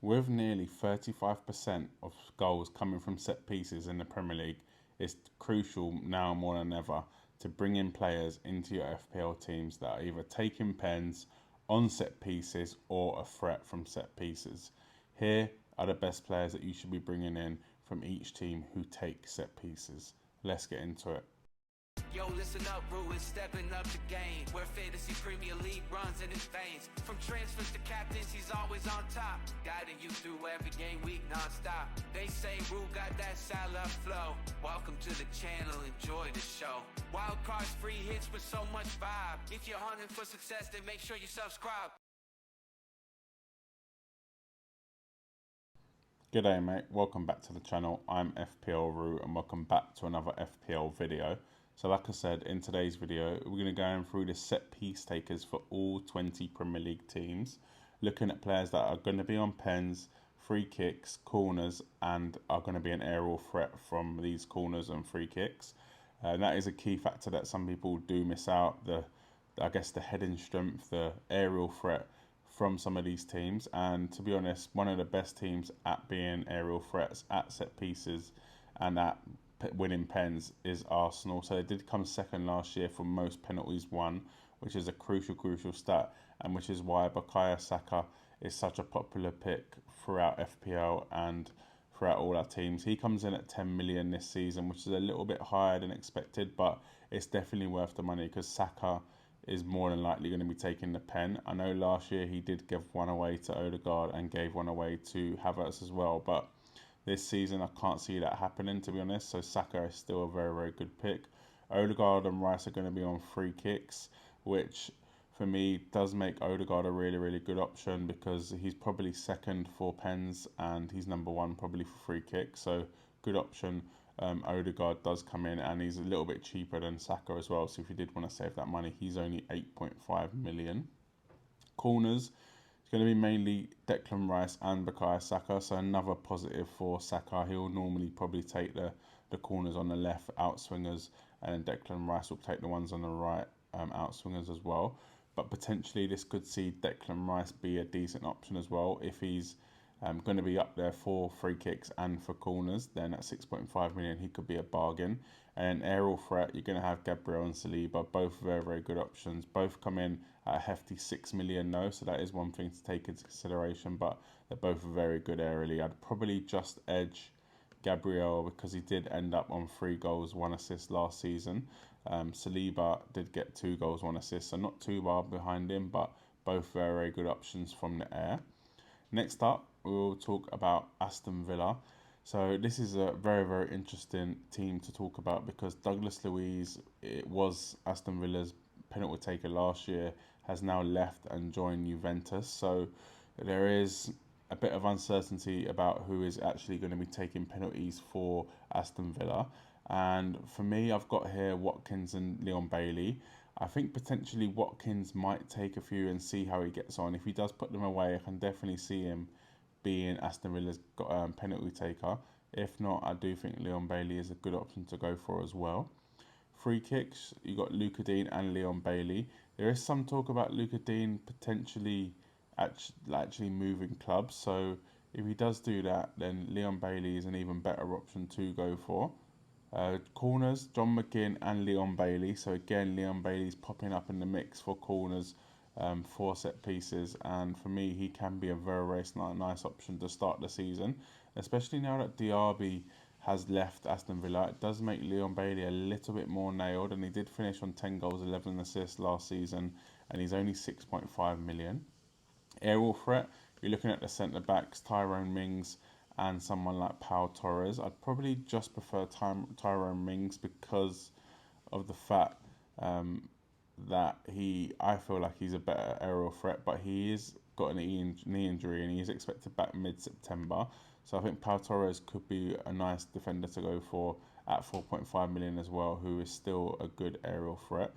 With nearly 35% of goals coming from set pieces in the Premier League, it's crucial now more than ever to bring in players into your FPL teams that are either taking pens on set pieces or a threat from set pieces. Here are the best players that you should be bringing in from each team who take set pieces. Let's get into it. Yo, listen up, Rue is stepping up the game. Where Fantasy Premier League runs in his veins. From transfers to captains, he's always on top. Guiding you through every game week non-stop. They say Rue got that Salah flow. Welcome to the channel, enjoy the show. Wild cards, free hits with so much vibe. If you're hunting for success, then make sure you subscribe. G'day mate, welcome back to the channel. I'm FPL Rue and welcome back to another FPL video. So like I said, in today's video, we're going to go through the set piece takers for all 20 Premier League teams, looking at players that are going to be on pens, free kicks, corners, and are going to be an aerial threat from these corners and free kicks. That is a key factor that some people do miss out, I guess the heading strength, the aerial threat from some of these teams. And to be honest, one of the best teams at being aerial threats, at set pieces and at winning pens is Arsenal. So they did come second last year for most penalties won, which is a crucial stat, and which is why Bukayo Saka is such a popular pick throughout FPL and throughout all our teams. He comes in at 10 million this season, which is a little bit higher than expected, but it's definitely worth the money because Saka is more than likely going to be taking the pen. I know last year he did give one away to Odegaard and gave one away to Havertz as well, but this season I can't see that happening, to be honest. So Saka is still a very good pick. Odegaard and Rice are going to be on free kicks, which for me does make Odegaard a really good option because he's probably second for pens and he's number one probably for free kicks. So good option. Odegaard does come in and he's a little bit cheaper than Saka as well. So if you did want to save that money, he's only 8.5 million. Corners, it's going to be mainly Declan Rice and Bukayo Saka. So another positive for Saka. He'll normally probably take the corners on the left, outswingers, and then Declan Rice will take the ones on the right, outswingers as well. But potentially this could see Declan Rice be a decent option as well if he's going to be up there for free kicks and for corners. Then at 6.5 million he could be a bargain. And aerial threat, you're going to have Gabriel and Saliba, both very good options. Both come in at a hefty 6 million though, so that is one thing to take into consideration, but they're both very good aerially. I'd probably just edge Gabriel because he did end up on 3 goals, 1 assist last season. Saliba did get 2 goals, 1 assist, so not too far behind him, but both very good options from the air. Next up, we'll talk about Aston Villa. So this is a very interesting team to talk about because Douglas Luiz, it was Aston Villa's penalty taker last year, has now left and joined Juventus. So there is a bit of uncertainty about who is actually going to be taking penalties for Aston Villa. And for me, I've got here Watkins and Leon Bailey. I think potentially Watkins might take a few and see how he gets on. If he does put them away, I can definitely see him being Aston Villa's penalty taker. If not, I do think Leon Bailey is a good option to go for as well. Free kicks, you got Luca Dean and Leon Bailey. There is some talk about Luca Dean potentially actually moving clubs. So if he does do that, then Leon Bailey is an even better option to go for. Corners, John McGinn and Leon Bailey. So again, Leon Bailey's popping up in the mix for corners, for set pieces, and for me he can be a very nice option to start the season, especially now that Diaby has left Aston Villa. It does make Leon Bailey a little bit more nailed, and he did finish on 10 goals, 11 assists last season, and he's only 6.5 million. Aerial threat, you're looking at the centre backs, Tyrone Mings and someone like Pau Torres. I'd probably just prefer Tyrone Mings because of the fact that I feel like he's a better aerial threat, but he is got an knee injury and he's expected back mid-September. So I think Pau Torres could be a nice defender to go for at 4.5 million as well, who is still a good aerial threat.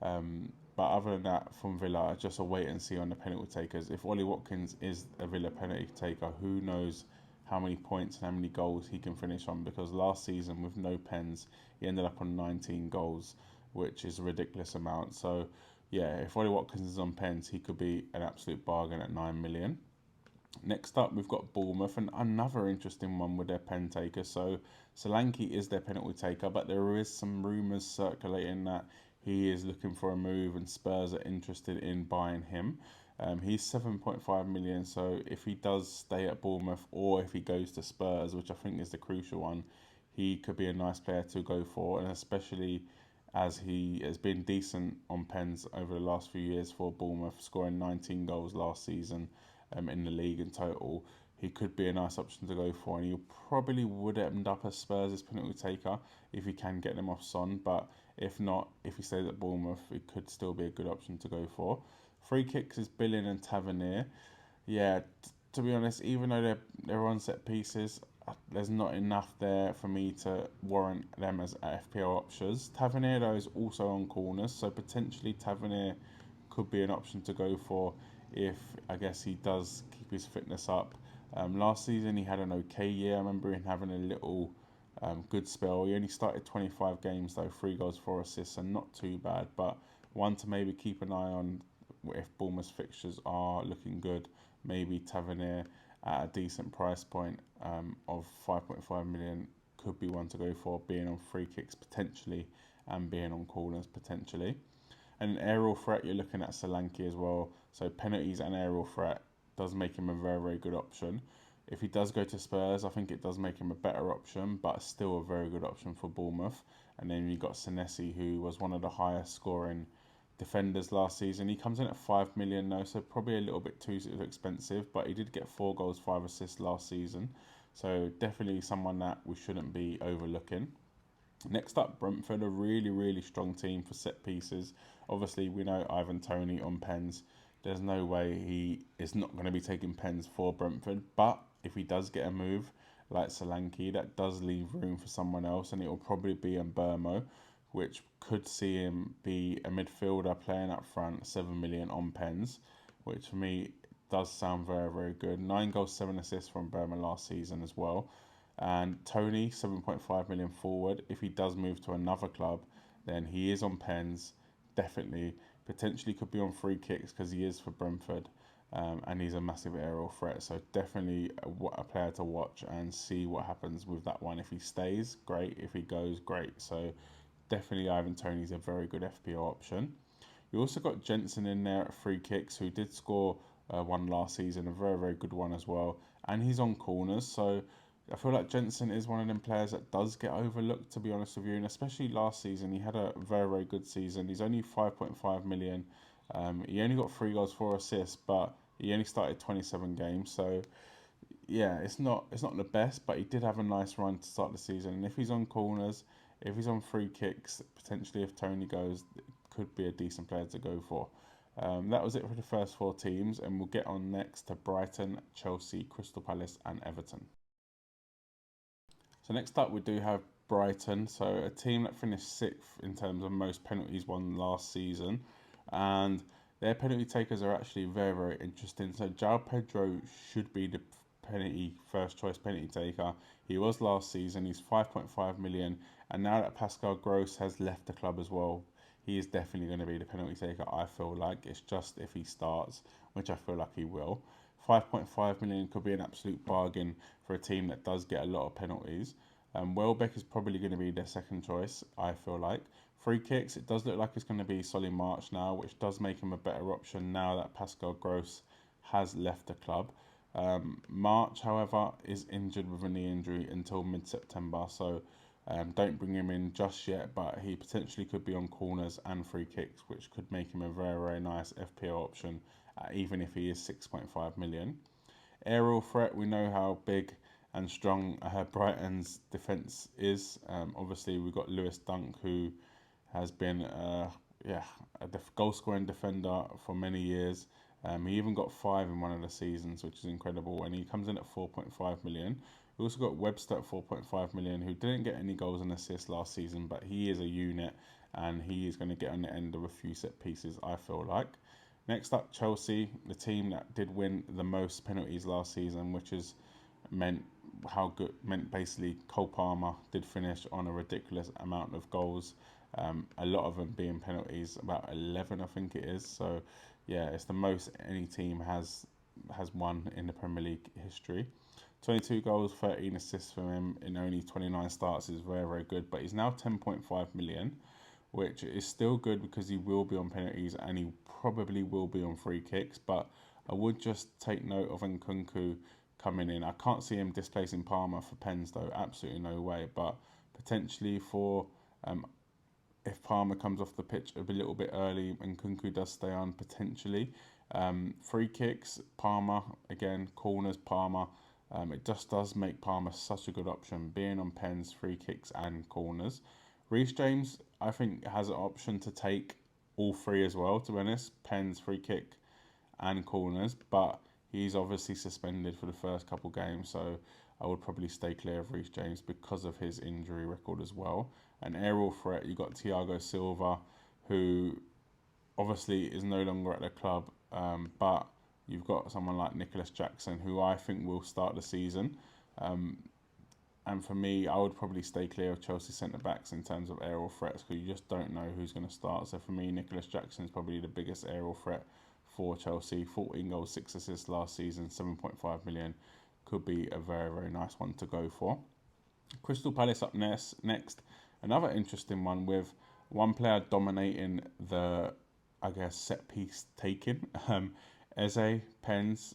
But other than that, from Villa, just a wait and see on the penalty takers. If Ollie Watkins is a Villa penalty taker, who knows how many points and how many goals he can finish on, because last season with no pens he ended up on 19 goals, which is a ridiculous amount. So yeah, if Ollie Watkins is on pens, he could be an absolute bargain at 9 million. Next up, we've got Bournemouth, and another interesting one with their pen taker. So Solanke is their penalty taker, but there is some rumours circulating that he is looking for a move, and Spurs are interested in buying him. He's 7.5 million, so if he does stay at Bournemouth or if he goes to Spurs, which I think is the crucial one, he could be a nice player to go for, and especially as he has been decent on pens over the last few years for Bournemouth, scoring 19 goals last season in the league in total. He could be a nice option to go for, and he probably would end up as Spurs' penalty taker if he can get them off Son. But if not, if he stays at Bournemouth, it could still be a good option to go for. Free kicks is Billing and Tavernier. Yeah, to be honest, even though they're on set pieces, there's not enough there for me to warrant them as FPL options. Tavernier though is also on corners, so potentially Tavernier could be an option to go for if I guess he does keep his fitness up. Last season he had an okay year. I remember him having a little good spell. He only started 25 games though, 3 goals, 4 assists, and not too bad. But one to maybe keep an eye on if Bournemouth's fixtures are looking good. Maybe Tavernier at a decent price point of 5.5 million could be one to go for, being on free kicks potentially and being on corners potentially. And aerial threat, you're looking at Solanke as well. So penalties and aerial threat does make him a very, very good option. If he does go to Spurs, I think it does make him a better option, but still a very good option for Bournemouth. And then you got Senesi, who was one of the highest scoring defenders last season. He comes in at 5 million now, so probably a little bit too expensive, but he did get 4 goals, 5 assists last season. So definitely someone that we shouldn't be overlooking. Next up, Brentford, a really, really strong team for set pieces. Obviously, we know Ivan Toney on pens. There's no way he is not going to be taking pens for Brentford. But if he does get a move like Solanke, that does leave room for someone else, and it will probably be Mbermo, which could see him be a midfielder playing up front, 7 million on pens, which for me does sound very, very good. 9 goals, 7 assists from Burma last season as well. And Tony, 7.5 million forward. If he does move to another club, then he is on pens, definitely. Potentially could be on free kicks because he is for Brentford. And he's a massive aerial threat. So definitely a player to watch and see what happens with that one. If he stays, great. If he goes, great. So definitely Ivan Toney's a very good FPL option. You also got Jensen in there at free kicks, who did score one last season, a very, very good one as well. And he's on corners, so I feel like Jensen is one of them players that does get overlooked, to be honest with you. And especially last season, he had a very, very good season. He's only 5.5 million. He only got 3 goals, 4 assists, but he only started 27 games. So yeah, it's not the best, but he did have a nice run to start the season. And if he's on corners, if he's on free kicks, potentially if Tony goes, it could be a decent player to go for. That was it for the first 4 teams, and we'll get on next to Brighton, Chelsea, Crystal Palace, and Everton. So next up, we do have Brighton, so a team that finished 6th in terms of most penalties won last season, and their penalty takers are actually very, very interesting. So João Pedro should be the first choice penalty taker. He was last season. He's 5.5 million, and now that Pascal Gross has left the club as well, he is definitely going to be the penalty taker. I feel like it's just if he starts, which I feel like he will. 5.5 million could be an absolute bargain for a team that does get a lot of penalties. Welbeck is probably going to be their second choice, I feel like. Free kicks, it does look like it's going to be Solly March now, which does make him a better option now that Pascal Gross has left the club. March, however, is injured with a knee injury until mid-September, so don't bring him in just yet, but he potentially could be on corners and free kicks, which could make him a very, very nice FPL option, even if he is 6.5 million. Aerial threat, we know how big and strong Brighton's defence is. Obviously, we've got Lewis Dunk, who has been a goal-scoring defender for many years. He even got 5 in one of the seasons, which is incredible, and he comes in at 4.5 million. We also got Webster at 4.5 million, who didn't get any goals and assists last season, but he is a unit, and he is going to get on the end of a few set pieces, I feel like. Next up, Chelsea, the team that did win the most penalties last season, which is meant basically Cole Palmer did finish on a ridiculous amount of goals. A lot of them being penalties, about 11 I think it is. So yeah, it's the most any team has has won in the Premier League history. 22 goals, 13 assists for him in only 29 starts is very, very good. But he's now 10.5 million, which is still good because he will be on penalties and he probably will be on free kicks. But I would just take note of Nkunku coming in. I can't see him displacing Palmer for pens though, absolutely no way. But potentially for if Palmer comes off the pitch a little bit early and Nkunku does stay on, potentially. Free kicks, Palmer, again, corners, Palmer. It just does make Palmer such a good option, being on pens, free kicks and corners. Reece James, I think, has an option to take all three as well, to be honest. Pens, free kick and corners. But he's obviously suspended for the first couple games, so I would probably stay clear of Reece James because of his injury record as well. An aerial threat, you've got Thiago Silva, who obviously is no longer at the club, but you've got someone like Nicholas Jackson, who I think will start the season. And for me, I would probably stay clear of Chelsea centre-backs in terms of aerial threats because you just don't know who's going to start. So for me, Nicholas Jackson is probably the biggest aerial threat for Chelsea. 14 goals, 6 assists last season, 7.5 million. Could be a very, very nice one to go for. Crystal Palace up next. Another interesting one with one player dominating the, I guess, set piece taking. Eze, pens.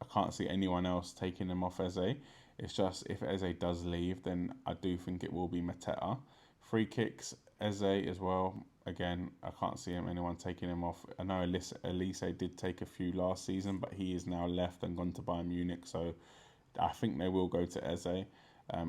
I can't see anyone else taking him off Eze. It's just if Eze does leave, then I do think it will be Mateta. Free kicks, Eze as well. Again, I can't see anyone taking him off. I know Elise did take a few last season, but he is now left and gone to Bayern Munich, so I think they will go to Eze.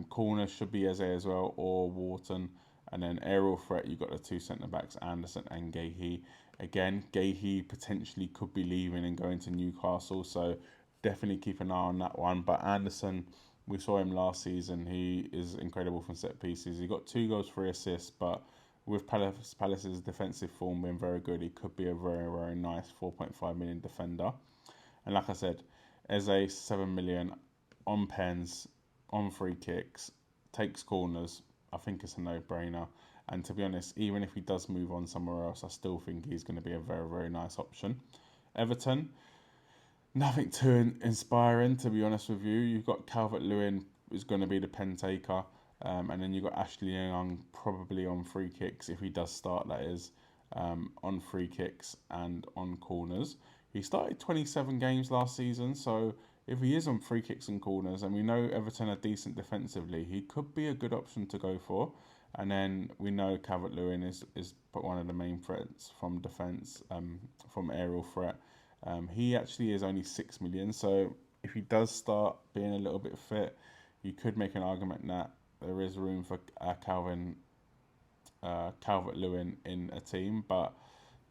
Corner should be Eze as well, or Wharton. And then aerial threat, you've got the two centre-backs, Anderson and Guéhi. Again, Guéhi potentially could be leaving and going to Newcastle, so definitely keep an eye on that one. But Anderson, we saw him last season. He is incredible from set pieces. He got 2 goals, 3 assists, but with Palace's defensive form being very good, he could be a very, very nice 4.5 million defender. And like I said, Eze, 7 million on pens, on free kicks, takes corners. I think it's a no-brainer. And to be honest, even if he does move on somewhere else, I still think he's going to be a very, very nice option. Everton, nothing too inspiring, to be honest with you. You've got Calvert-Lewin, who's going to be the pen taker. And then you've got Ashley Young, probably on free kicks, if he does start, that is, on free kicks and on corners. He started 27 games last season, so if he is on free kicks and corners, and we know Everton are decent defensively, he could be a good option to go for. And then we know Calvert-Lewin is one of the main threats from defence, from aerial threat. He actually is only 6 million, so if he does start being a little bit fit, you could make an argument that there is room for Calvert-Lewin in a team. But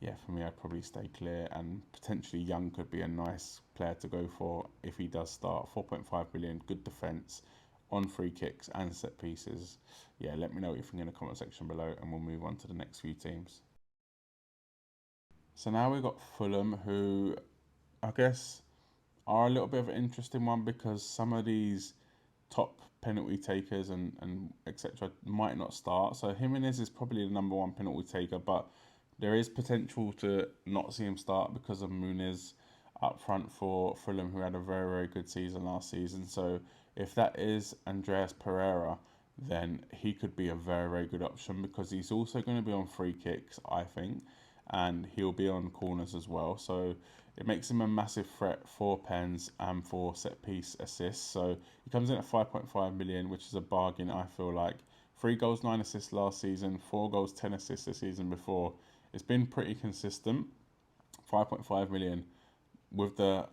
yeah, for me, I'd probably stay clear, and potentially Young could be a nice player to go for if he does start. 4.5 million, good defence on free kicks and set pieces. Yeah, let me know what you think in the comment section below, and we'll move on to the next few teams. So now we've got Fulham, who I guess are a little bit of an interesting one because some of these top penalty takers and etc. might not start. So Jimenez is probably the number 1 penalty taker, but there is potential to not see him start because of Muniz up front for Fulham, who had a very, very good season last season. So if that is Andreas Pereira, then he could be a very, very good option because he's also going to be on free kicks, I think, and he'll be on corners as well. So it makes him a massive threat for pens and for set piece assists. So he comes in at 5.5 million, which is a bargain, I feel like. 3 goals, 9 assists last season, 4 goals, 10 assists the season before. It's been pretty consistent. 5.5 million with the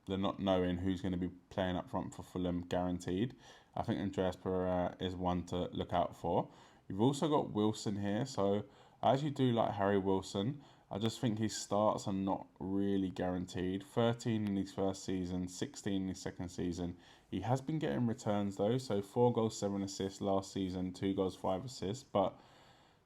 not knowing who's going to be playing up front for Fulham guaranteed. I think Andreas Pereira is one to look out for. You've also got Wilson here, so I actually do like Harry Wilson. I just think his starts are not really guaranteed. 13 in his first season, 16 in his second season. He has been getting returns though, so 4 goals, 7 assists last season, 2 goals, 5 assists. But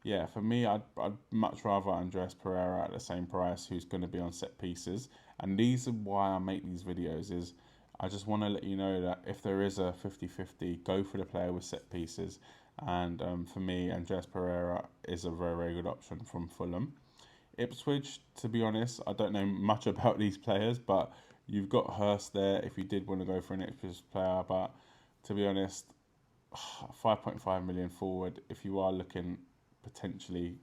yeah, for me, I'd much rather Andreas Pereira at the same price, who's going to be on set pieces. And these are why I make these videos, is I just want to let you know that if there is a 50-50, go for the player with set pieces. And for me, Andreas Pereira is a very, very good option from Fulham. Ipswich, to be honest, I don't know much about these players, but you've got Hurst there if you did want to go for an Ipswich player. But to be honest, 5.5 million forward, if you are looking potentially,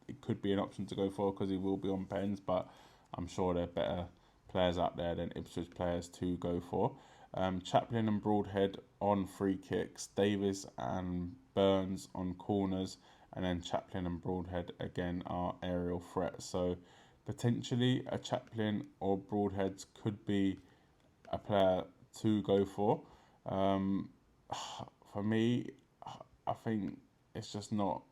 it could be an option to go for because he will be on pens, but I'm sure there are better players out there than Ipswich players to go for. Chaplin and Broadhead on free kicks, Davies and Burns on corners, and then Chaplin and Broadhead again are aerial threats. So potentially a Chaplin or Broadheads could be a player to go for. For me, I think it's just not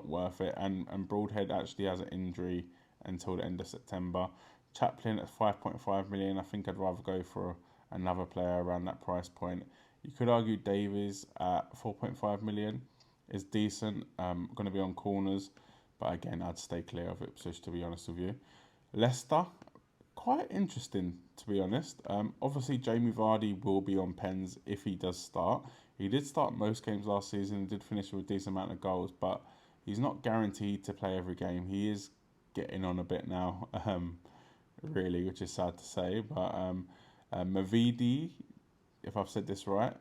worth it. And Broadhead actually has an injury until the end of September. Chaplin at 5.5 million, I think I'd rather go for another player around that price point. You could argue Davies at 4.5 million is decent, going to be on corners, but again, I'd stay clear of Ipswich to be honest with you. Leicester, quite interesting to be honest. Obviously, Jamie Vardy will be on pens if he does start. He did start most games last season and did finish with a decent amount of goals, but he's not guaranteed to play every game. He is getting on a bit now, really, which is sad to say. But Mavidi, if I've said this right,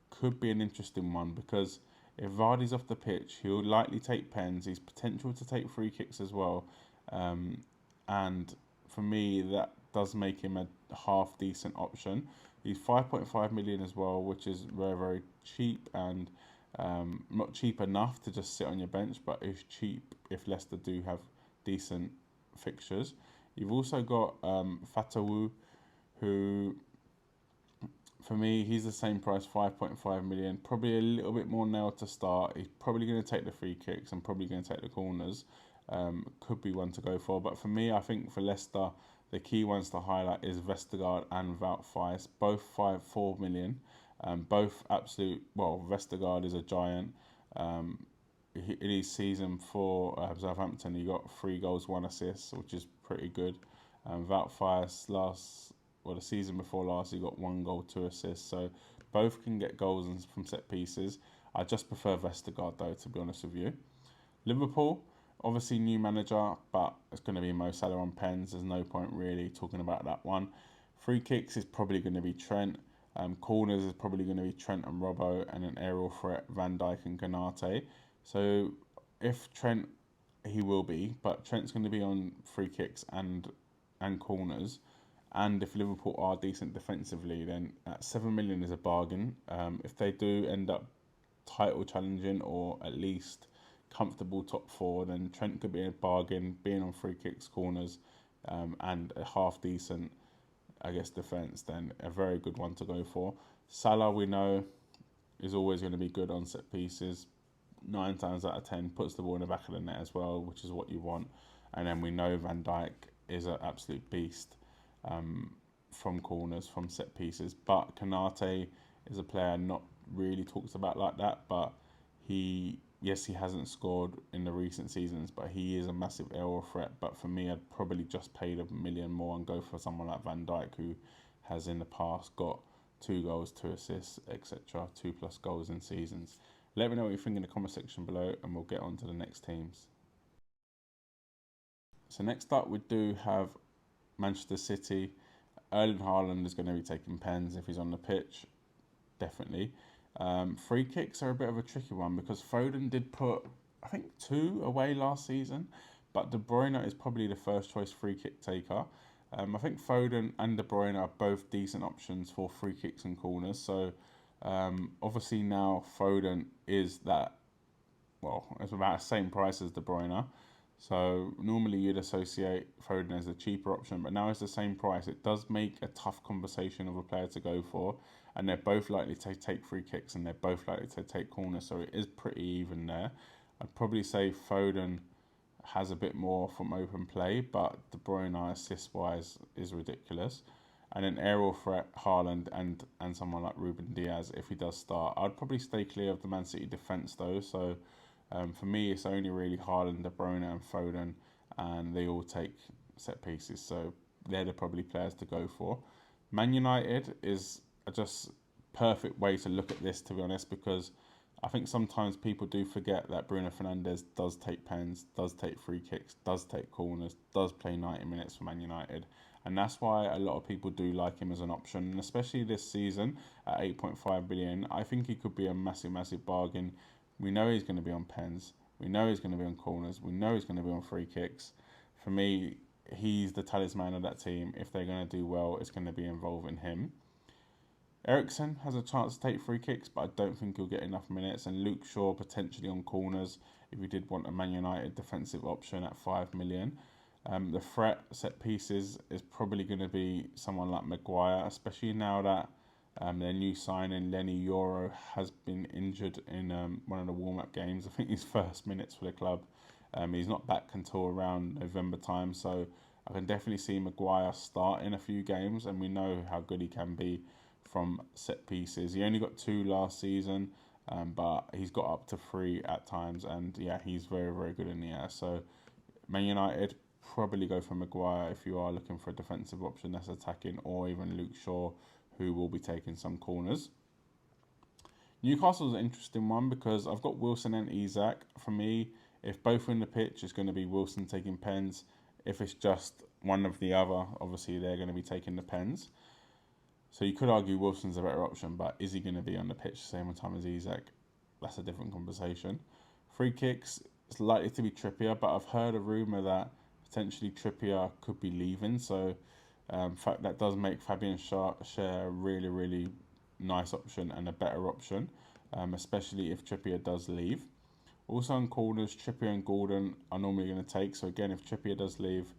could be an interesting one because if Vardy's off the pitch, he'll likely take pens. He's potential to take free kicks as well. And for me, that does make him a half decent option. He's 5.5 million as well, which is very, very cheap and not cheap enough to just sit on your bench, but is cheap if Leicester do have decent fixtures. You've also got Fatawu, who, for me, he's the same price, 5.5 million. Probably a little bit more nailed to start. He's probably going to take the free kicks and probably going to take the corners. Could be one to go for. But for me, I think for Leicester, the key ones to highlight is Vestergaard and Wout Faes, both 4 million. Both absolute, well, Vestergaard is a giant. In his season for Southampton, he got 3 goals, 1 assist, which is pretty good. Wout Faes the season before last, he got 1 goal, 2 assists. So both can get goals from set pieces. I just prefer Vestergaard though, to be honest with you. Liverpool, obviously new manager, but it's going to be Mo Salah on pens. There's no point really talking about that one. Free kicks is probably going to be Trent. Corners is probably going to be Trent and Robbo, and an aerial threat Van Dijk and Konate. So if Trent, he will be, but Trent's going to be on free kicks and corners. And if Liverpool are decent defensively, then at 7 million is a bargain. If they do end up title challenging or at least comfortable top 4, then Trent could be a bargain, being on free kicks, corners, and a half decent, I guess, defence, then a very good one to go for. Salah, we know, is always going to be good on set pieces. 9 times out of 10 puts the ball in the back of the net as well, which is what you want. And then we know Van Dijk is an absolute beast from corners, from set pieces. But Konate is a player not really talked about like that, but he hasn't scored in the recent seasons, but he is a massive aerial threat. But for me, I'd probably just pay the million more and go for someone like Van Dijk, who has in the past got 2 goals, 2 assists, etc., 2+ goals in seasons. Let me know what you think in the comment section below, and we'll get on to the next teams. So next up, we do have Manchester City. Erling Haaland is going to be taking pens if he's on the pitch, definitely. Free kicks are a bit of a tricky one because Foden did put, I think, 2 away last season, but De Bruyne is probably the first choice free kick taker. I think Foden and De Bruyne are both decent options for free kicks and corners. So obviously now Foden is that, well, it's about the same price as De Bruyne. So normally you'd associate Foden as a cheaper option, but now it's the same price. It does make a tough conversation of a player to go for, and they're both likely to take free kicks and they're both likely to take corners, so it is pretty even there. I'd probably say Foden has a bit more from open play, but De Bruyne assist-wise is ridiculous. And then aerial threat, Haaland and someone like Ruben Diaz, if he does start. I'd probably stay clear of the Man City defence though, so for me, it's only really Haaland, De Bruyne and Foden, and they all take set pieces, so they're the probably players to go for. Man United is a just perfect way to look at this, to be honest, because I think sometimes people do forget that Bruno Fernandes does take pens, does take free kicks, does take corners, does play 90 minutes for Man United. And that's why a lot of people do like him as an option. And especially this season at 8.5 billion, I think he could be a massive, massive bargain. We know he's going to be on pens. We know he's going to be on corners. We know he's going to be on free kicks. For me, he's the talisman of that team. If they're going to do well, it's going to be involving him. Eriksen has a chance to take free kicks, but I don't think he'll get enough minutes. And Luke Shaw potentially on corners if you did want a Man United defensive option at 5 million. The threat set pieces is probably going to be someone like Maguire, especially now that their new signing Lenny Yoro has been injured in one of the warm-up games. I think his first minutes for the club. He's not back until around November time, so I can definitely see Maguire start in a few games, and we know how good he can be from set pieces. He only got 2 last season, but he's got up to 3 at times, and yeah, he's very, very good in the air. So Man United probably go for Maguire if you are looking for a defensive option that's attacking, or even Luke Shaw, who will be taking some corners. Newcastle's an interesting one because I've got Wilson and Isak. For me, if both are in the pitch, it's going to be Wilson taking pens. If it's just one of the other, obviously they're going to be taking the pens. So you could argue Wilson's a better option, but is he going to be on the pitch the same time as Isak? That's a different conversation. Free kicks, it's likely to be Trippier, but I've heard a rumour that potentially Trippier could be leaving. So fact that does make Fabian Schär a really, really nice option and a better option, especially if Trippier does leave. Also on corners, Trippier and Gordon are normally going to take. So again, if Trippier does leave,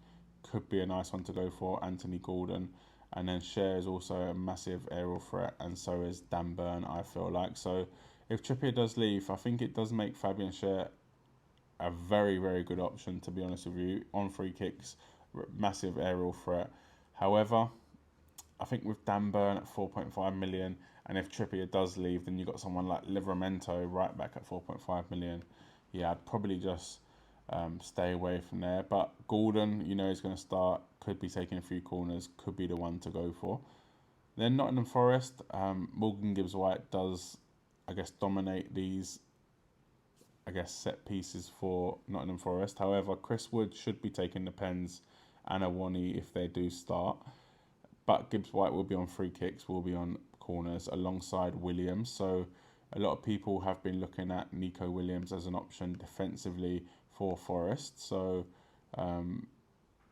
could be a nice one to go for, Anthony Gordon. And then Schär is also a massive aerial threat, and so is Dan Burn, I feel like. So if Trippier does leave, I think it does make Fabian Schär a very, very good option, to be honest with you. On free kicks, massive aerial threat. However, I think with Dan Burn at 4.5 million, and if Trippier does leave, then you've got someone like Livramento right back at 4.5 million. Yeah, I'd probably just stay away from there. But Gordon, you know, he's going to start, could be taking a few corners, could be the one to go for. Then Nottingham Forest, Morgan Gibbs-White does, I guess, dominate these, I guess, set pieces for Nottingham Forest. However, Chris Wood should be taking the pens and Awani if they do start. But Gibbs-White will be on free kicks, will be on corners alongside Williams. So a lot of people have been looking at Nico Williams as an option defensively for Forest. So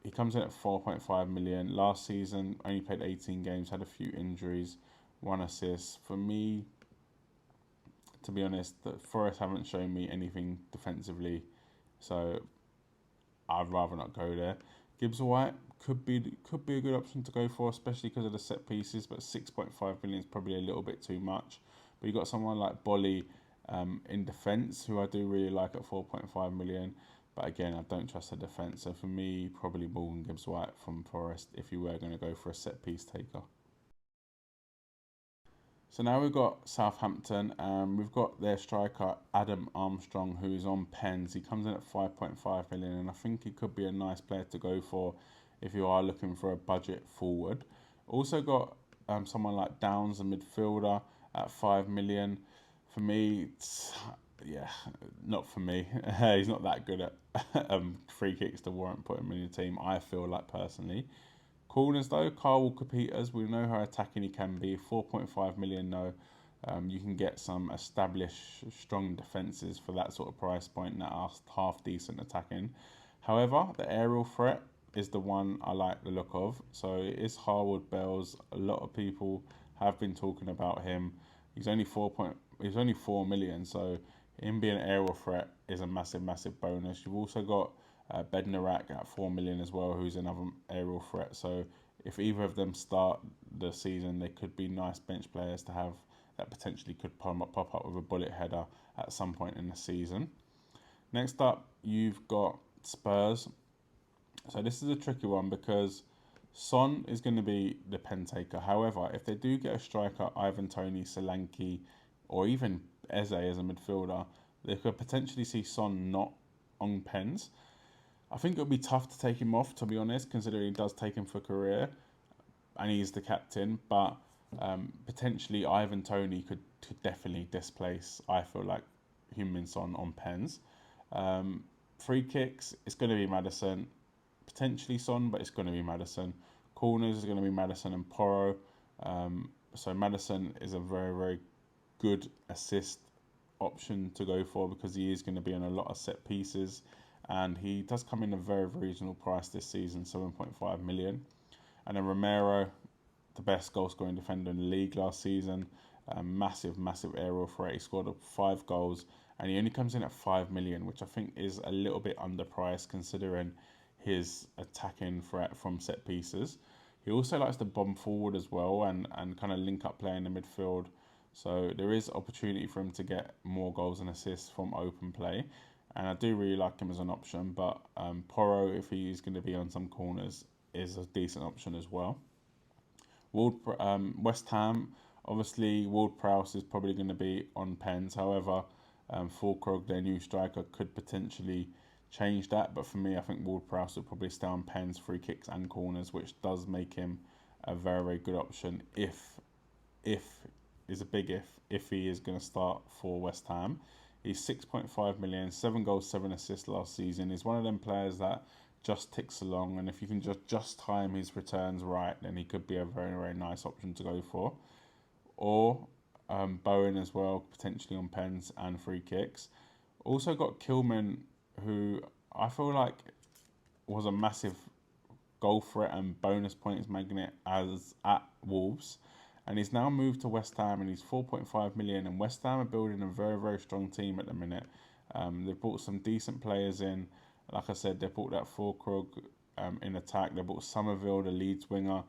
he comes in at 4.5 million. Last season, only played 18 games, had a few injuries, 1 assist. For me, to be honest, the Forest haven't shown me anything defensively. So I'd rather not go there. Gibbs-White could be a good option to go for, especially because of the set pieces, but 6.5 million is probably a little bit too much. But you got someone like Bolly in defence, who I do really like at 4.5 million. But again, I don't trust the defence. So for me, probably Morgan Gibbs-White from Forest if you were going to go for a set piece taker. So now we've got Southampton. We've got their striker Adam Armstrong, who's on pens. He comes in at 5.5 million, and I think he could be a nice player to go for if you are looking for a budget forward. Also got someone like Downs, a midfielder, at 5 million. For me, not for me. He's not that good at free kicks to warrant putting him in the team, I feel like, personally. Corners though, Carl Walker-Peters, we know how attacking he can be. 4.5 million though. You can get some established, strong defences for that sort of price point that are half decent attacking. However, the aerial threat is the one I like the look of. So it is Harwood Bells. A lot of people have been talking about him. He's only 4 million, so him being an aerial threat is a massive, massive bonus. You've also got Bednarak at 4 million as well, who's another aerial threat. So if either of them start the season, they could be nice bench players to have that potentially could pop up with a bullet header at some point in the season. Next up, you've got Spurs. So this is a tricky one because Son is going to be the pen taker. However, if they do get a striker, Ivan Toney, Solanke, or even Eze as a midfielder, they could potentially see Son not on pens. I think it would be tough to take him off, to be honest, considering he does take him for career and he's the captain. But Potentially, Ivan Toney could definitely displace, I feel like, Heung-min Son on pens. Free kicks, it's going to be Maddison. Potentially Son, but it's going to be Maddison. Corners is going to be Maddison and Porro. So Maddison is a very, very good assist option to go for because he is going to be on a lot of set pieces, and he does come in a very, very reasonable price this season, 7.5 million. And then Romero, the best goal scoring defender in the league last season, massive, massive aerial threat. He scored 5 goals, and he only comes in at 5 million, which I think is a little bit underpriced considering his attacking threat from set pieces. He also likes to bomb forward as well and kind of link up play in the midfield. So there is opportunity for him to get more goals and assists from open play. And I do really like him as an option. But Porro, if he's going to be on some corners, is a decent option as well. West Ham, obviously, Ward-Prowse is probably going to be on pens. However, Fulkrog, their new striker, could potentially change that. But for me, I think Ward-Prowse will probably stay on pens, free kicks and corners, which does make him a very, very good option if is a big if he is going to start for West Ham. He's 6.5 million, 7 goals, 7 assists last season. He's one of them players that just ticks along, and if you can just time his returns right, then he could be a very, very nice option to go for. Or Bowen as well, potentially on pens and free kicks. Also got Kilman, who I feel like was a massive goal threat and bonus points magnet as at Wolves, and he's now moved to West Ham, and he's 4.5 million. And West Ham are building a very, very strong team at the minute. They've brought some decent players in. Like I said, they brought that Fulkrug in attack. They brought Somerville, the Leeds winger.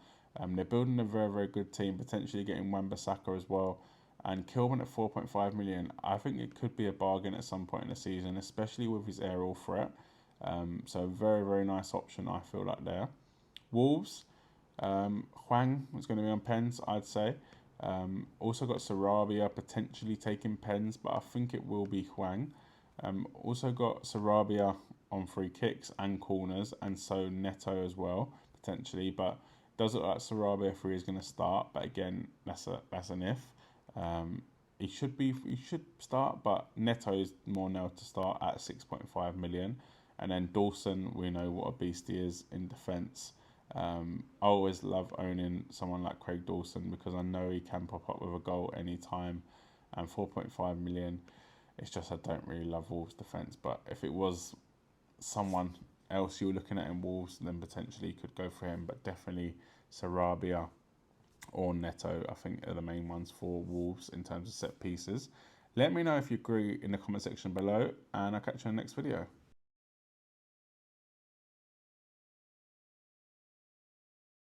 They're building a very, very good team, potentially getting Wan-Bissaka as well. And Kilman at 4.5 million, I think it could be a bargain at some point in the season, especially with his aerial threat. So very, very nice option, I feel like there. Wolves, Hwang is going to be on pens, I'd say. Also got Sarabia potentially taking pens, but I think it will be Hwang. Also got Sarabia on free kicks and corners, and so Neto as well potentially. But does look like Sarabia 3 is going to start, but again, that's an if. He should start, but Neto is more nailed to start at 6.5 million. And then Dawson, we know what a beast he is in defence. I always love owning someone like Craig Dawson because I know he can pop up with a goal anytime. And 4.5 million, it's just I don't really love Wolves' defence. But if it was someone else you were looking at in Wolves, then potentially you could go for him. But definitely Sarabia or Neto, I think, are the main ones for Wolves in terms of set pieces. Let me know if you agree in the comment section below, and I'll catch you in the next video.